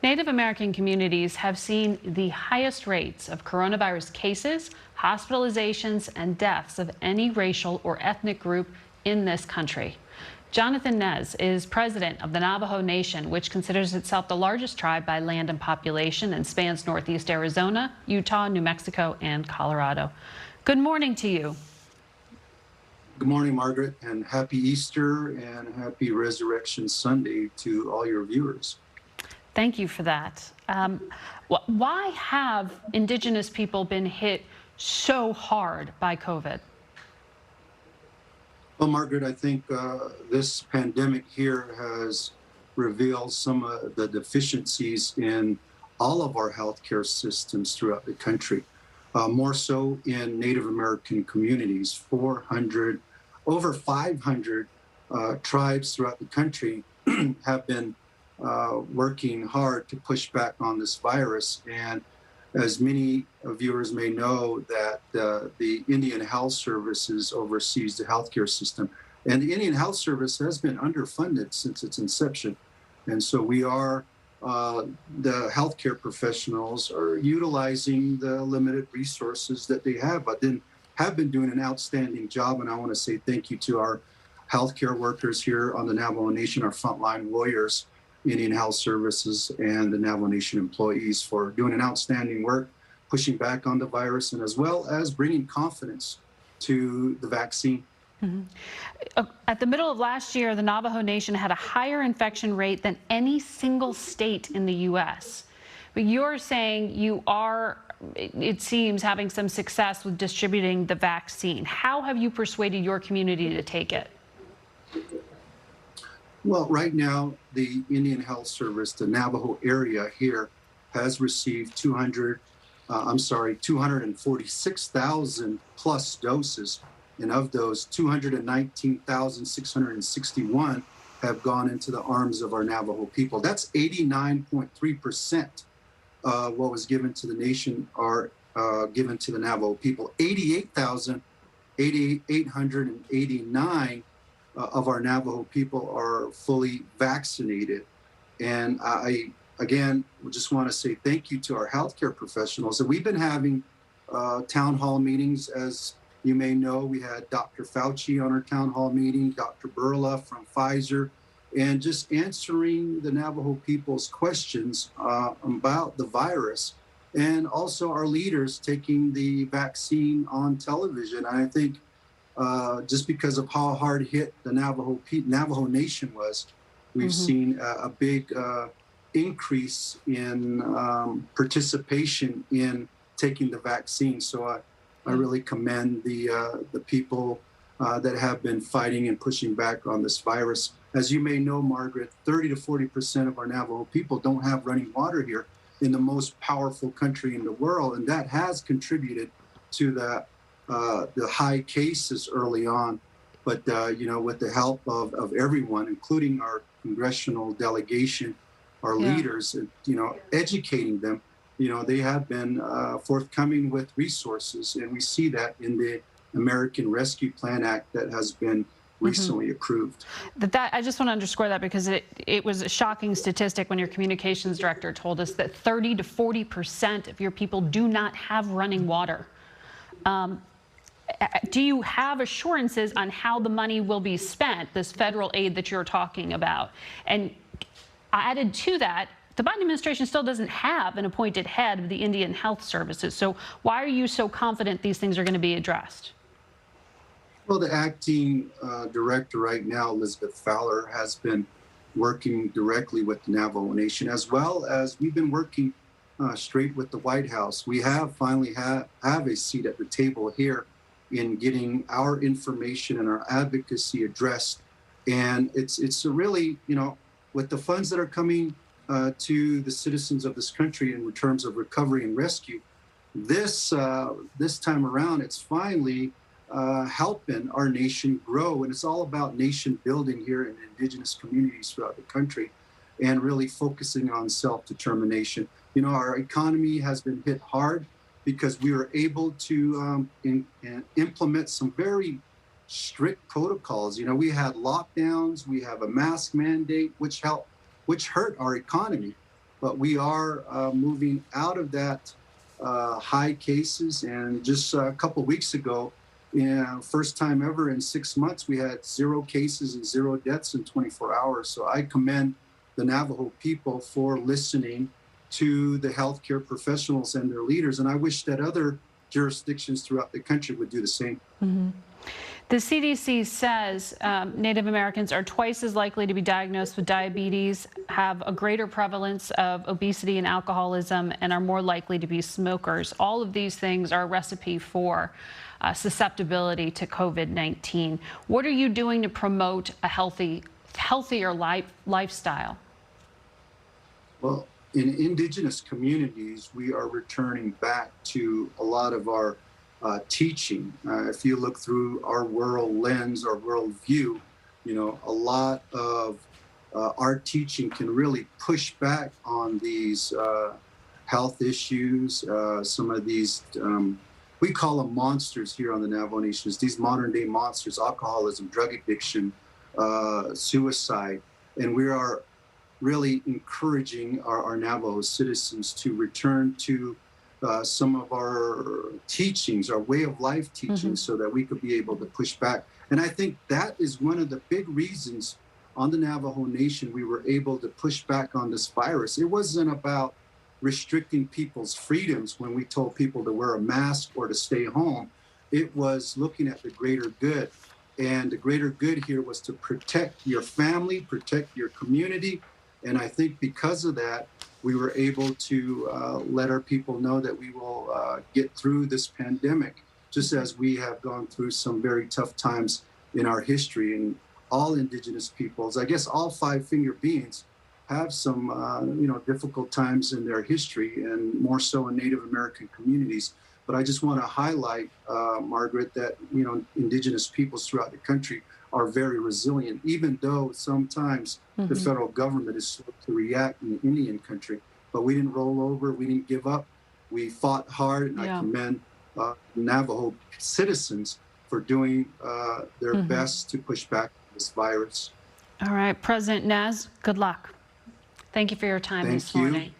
Native American communities have seen the highest rates of coronavirus cases, hospitalizations, and deaths of any racial or ethnic group in this country. Jonathan Nez is president of the Navajo Nation, which considers itself the largest tribe by land and population and spans northeast Arizona, Utah, New Mexico, and Colorado. Good morning to you. Good morning, Margaret, and happy Easter and happy Resurrection Sunday to all your viewers. Thank you for that. Why have Indigenous people been hit so hard by COVID? Well, Margaret, I think this pandemic here has revealed some of the deficiencies in all of our healthcare systems throughout the country, more so in Native American communities. Over 500 tribes throughout the country have been working hard to push back on this virus. And as many viewers may know, that the Indian Health Services oversees the healthcare system. And the Indian Health Service has been underfunded since its inception. And so we are, the healthcare professionals are utilizing the limited resources that they have, but then have been doing an outstanding job. And I want to say thank you to our healthcare workers here on the Navajo Nation, our frontline warriors, Indian Health Services, and the Navajo Nation employees for doing an outstanding work, pushing back on the virus, and as well as bringing confidence to the vaccine. At the middle of last year, the Navajo Nation had a higher infection rate than any single state in the U.S. But you're saying you are, it seems, having some success with distributing the vaccine. How have you persuaded your community to take it? Well, right now, the Indian Health Service, the Navajo area here, has received 246,000 plus doses. And of those, 219,661 have gone into the arms of our Navajo people. That's 89.3%. What was given to the nation are given to the Navajo people. 88,889 of our Navajo people are fully vaccinated. And I, again, just want to say thank you to our healthcare professionals. And we've been having town hall meetings. As you may know, we had Dr. Fauci on our town hall meeting, Dr. Burla from Pfizer, and just answering the Navajo people's questions about the virus, and also our leaders taking the vaccine on television. And I think just because of how hard hit the Navajo Nation was, we've seen a big increase in participation in taking the vaccine. So I really commend the people that have been fighting and pushing back on this virus. As you may know, Margaret, 30 to 40% of our Navajo people don't have running water here in the most powerful country in the world, and that has contributed to the high cases early on. But you know, with the help of everyone, including our congressional delegation, our leaders, you know, educating them, you know, they have been forthcoming with resources, and we see that in the American Rescue Plan Act that has been recently approved. I just want to underscore that, because it was a shocking statistic when your communications director told us that 30 to 40% of your people do not have running water. Do you have assurances on how the money will be spent, this federal aid that you're talking about? And added to that, the Biden administration still doesn't have an appointed head of the Indian Health Services. So why are you so confident these things are going to be addressed? Well, the acting director right now, Elizabeth Fowler, has been working directly with the Navajo Nation, as well as we've been working straight with the White House. We have finally have a seat at the table here in getting our information and our advocacy addressed. And it's really, you know, with the funds that are coming to the citizens of this country in terms of recovery and rescue, this time around, it's finally helping our nation grow. And it's all about nation building here in Indigenous communities throughout the country, and really focusing on self-determination. You know, our economy has been hit hard because we were able to implement some very strict protocols. You know, we had lockdowns, we have a mask mandate, which hurt our economy. but we are moving out of that high cases. And just a couple weeks ago, first time ever in 6 months, we had 0 cases and 0 deaths in 24 hours. So I commend the Navajo people for listening to the healthcare professionals and their leaders. And I wish that other jurisdictions throughout the country would do the same. Mm-hmm. The CDC says Native Americans are twice as likely to be diagnosed with diabetes, have a greater prevalence of obesity and alcoholism, and are more likely to be smokers. All of these things are a recipe for susceptibility to COVID-19. What are you doing to promote a healthier lifestyle? Well, in indigenous communities, we are returning back to a lot of our teaching. If you look through our world lens, our world view, a lot of our teaching can really push back on these health issues. Some of these, we call them monsters here on the Navajo Nation, these modern day monsters: alcoholism, drug addiction, suicide. And we are really encouraging our Navajo citizens to return to some of our teachings, our way of life teachings, so that we could be able to push back. And I think that is one of the big reasons on the Navajo Nation we were able to push back on this virus. It wasn't about restricting people's freedoms when we told people to wear a mask or to stay home. It was looking at the greater good. And the greater good here was to protect your family, protect your community. And I think because of that, we were able to let our people know that we will get through this pandemic, just as we have gone through some very tough times in our history. And all indigenous peoples, I guess all 5 finger beings, have some difficult times in their history, and more so in Native American communities. But I just want to highlight, Margaret, that indigenous peoples throughout the country are very resilient, even though sometimes the federal government is slow to react in Indian country. But we didn't roll over, we didn't give up. We fought hard, and I commend Navajo citizens for doing their best to push back this virus. All right, President Nez, good luck. Thank you for your time this morning.